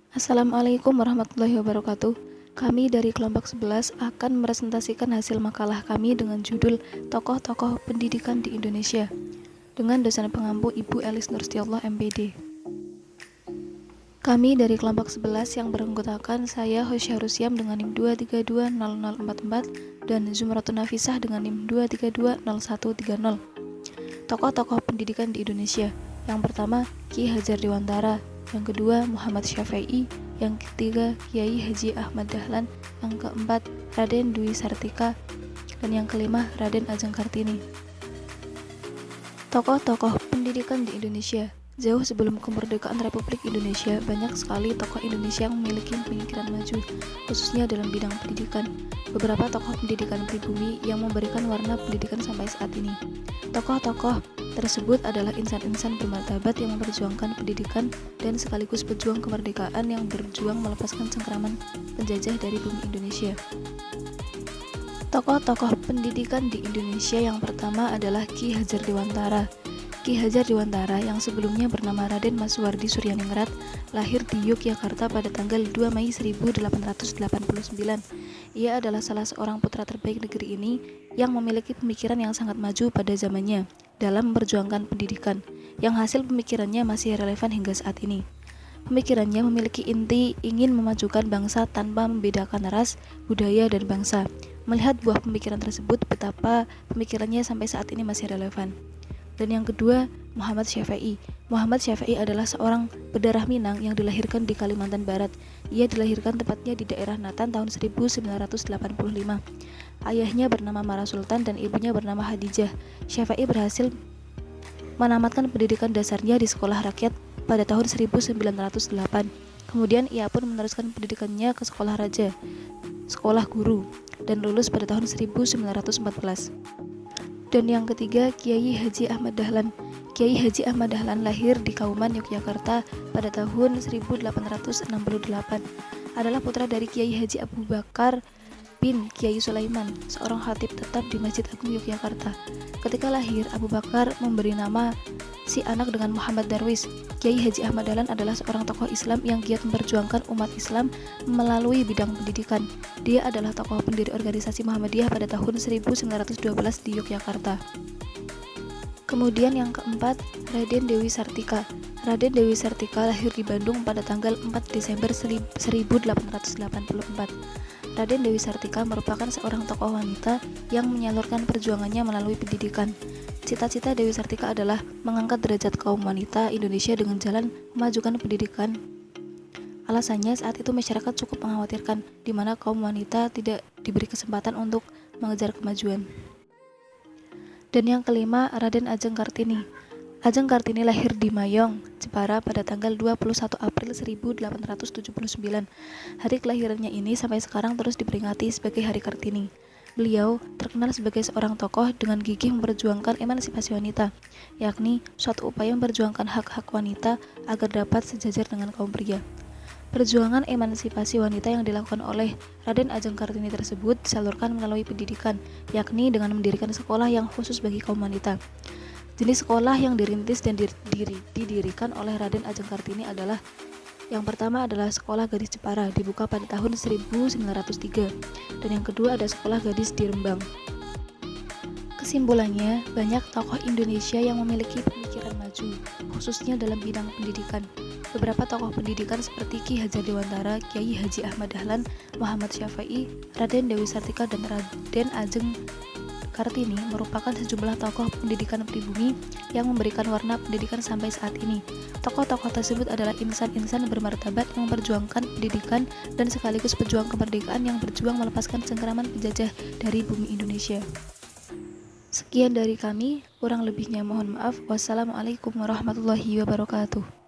Assalamualaikum warahmatullahi wabarakatuh. Kami dari kelompok 11 akan mepresentasikan hasil makalah kami dengan judul Tokoh-tokoh Pendidikan di Indonesia dengan dosen pengampu Ibu Elis Nurstiallah MPD. Kami dari kelompok 11 yang beranggotakan saya Hosyarus Syam dengan NIM 2320044 dan Zumratun Nafisah dengan NIM 2320130. Tokoh-tokoh pendidikan di Indonesia. Yang pertama, Ki Hajar Dewantara. Yang kedua, Muhammad Syafi'i. Yang ketiga, Kiai Haji Ahmad Dahlan. Yang keempat, Raden Dwi Sartika. Dan yang kelima, Raden Ajeng Kartini. Tokoh-tokoh pendidikan di Indonesia. Jauh sebelum kemerdekaan Republik Indonesia, banyak sekali tokoh Indonesia yang memiliki pemikiran maju, khususnya dalam bidang pendidikan. Beberapa tokoh pendidikan pribumi yang memberikan warna pendidikan sampai saat ini. Tokoh-tokoh tersebut adalah insan-insan bermartabat yang memperjuangkan pendidikan dan sekaligus pejuang kemerdekaan yang berjuang melepaskan cengkraman penjajah dari bumi Indonesia. Tokoh-tokoh pendidikan di Indonesia yang pertama adalah Ki Hajar Dewantara. Ki Hajar Dewantara yang sebelumnya bernama Raden Masuwardi Suryaningrat lahir di Yogyakarta pada tanggal 2 Mei 1889. Ia adalah salah seorang putra terbaik negeri ini yang memiliki pemikiran yang sangat maju pada zamannya dalam memperjuangkan pendidikan, yang hasil pemikirannya masih relevan hingga saat ini. Pemikirannya memiliki inti ingin memajukan bangsa tanpa membedakan ras, budaya, dan bangsa. Melihat buah pemikiran tersebut, betapa pemikirannya sampai saat ini masih relevan. Dan yang kedua, Muhammad Syafi'i. Muhammad Syafi'i adalah seorang berdarah Minang yang dilahirkan di Kalimantan Barat. Ia dilahirkan tepatnya di daerah Natan tahun 1985. Ayahnya bernama Mara Sultan dan ibunya bernama Hadijah. Syafi'i berhasil menamatkan pendidikan dasarnya di sekolah rakyat pada tahun 1908. Kemudian ia pun meneruskan pendidikannya ke sekolah raja, sekolah guru, dan lulus pada tahun 1914. Dan yang ketiga, Kiai Haji Ahmad Dahlan. Kiai Haji Ahmad Dahlan lahir di Kauman, Yogyakarta pada tahun 1868. Adalah putra dari Kiai Haji Abu Bakar bin Kiai Sulaiman, seorang khatib tetap di Masjid Agung Yogyakarta. Ketika lahir, Abu Bakar memberi nama si anak dengan Muhammad Darwis. Kiai Haji Ahmad Dahlan adalah seorang tokoh Islam yang giat memperjuangkan umat Islam melalui bidang pendidikan. Dia adalah tokoh pendiri organisasi Muhammadiyah pada tahun 1912 di Yogyakarta. Kemudian yang keempat, Raden Dewi Sartika. Raden Dewi Sartika lahir di Bandung pada tanggal 4 Desember 1884. Raden Dewi Sartika merupakan seorang tokoh wanita yang menyalurkan perjuangannya melalui pendidikan. Cita-cita Dewi Sartika adalah mengangkat derajat kaum wanita Indonesia dengan jalan memajukan pendidikan. Alasannya saat itu masyarakat cukup mengkhawatirkan di mana kaum wanita tidak diberi kesempatan untuk mengejar kemajuan. Dan yang kelima, Raden Ajeng Kartini. Ajeng Kartini lahir di Mayong, Jepara pada tanggal 21 April 1879. Hari kelahirannya ini sampai sekarang terus diperingati sebagai Hari Kartini. Beliau terkenal sebagai seorang tokoh dengan gigih memperjuangkan emansipasi wanita, yakni suatu upaya memperjuangkan hak-hak wanita agar dapat sejajar dengan kaum pria. Perjuangan emansipasi wanita yang dilakukan oleh Raden Ajeng Kartini tersebut disalurkan melalui pendidikan, yakni dengan mendirikan sekolah yang khusus bagi kaum wanita. Jenis sekolah yang dirintis dan didirikan oleh Raden Ajeng Kartini adalah: yang pertama adalah Sekolah Gadis Jepara, dibuka pada tahun 1903, dan yang kedua ada Sekolah Gadis di Rembang. Kesimpulannya, banyak tokoh Indonesia yang memiliki pemikiran maju, khususnya dalam bidang pendidikan. Beberapa tokoh pendidikan seperti Ki Hajar Dewantara, Kiai Haji Ahmad Dahlan, Muhammad Syafi'i, Raden Dewi Sartika, dan Raden Ajeng Kartini merupakan sejumlah tokoh pendidikan pribumi yang memberikan warna pendidikan sampai saat ini. Tokoh-tokoh tersebut adalah insan-insan bermartabat yang memperjuangkan pendidikan dan sekaligus pejuang kemerdekaan yang berjuang melepaskan cengkraman penjajah dari bumi Indonesia. Sekian dari kami, kurang lebihnya mohon maaf. Wassalamualaikum warahmatullahi wabarakatuh.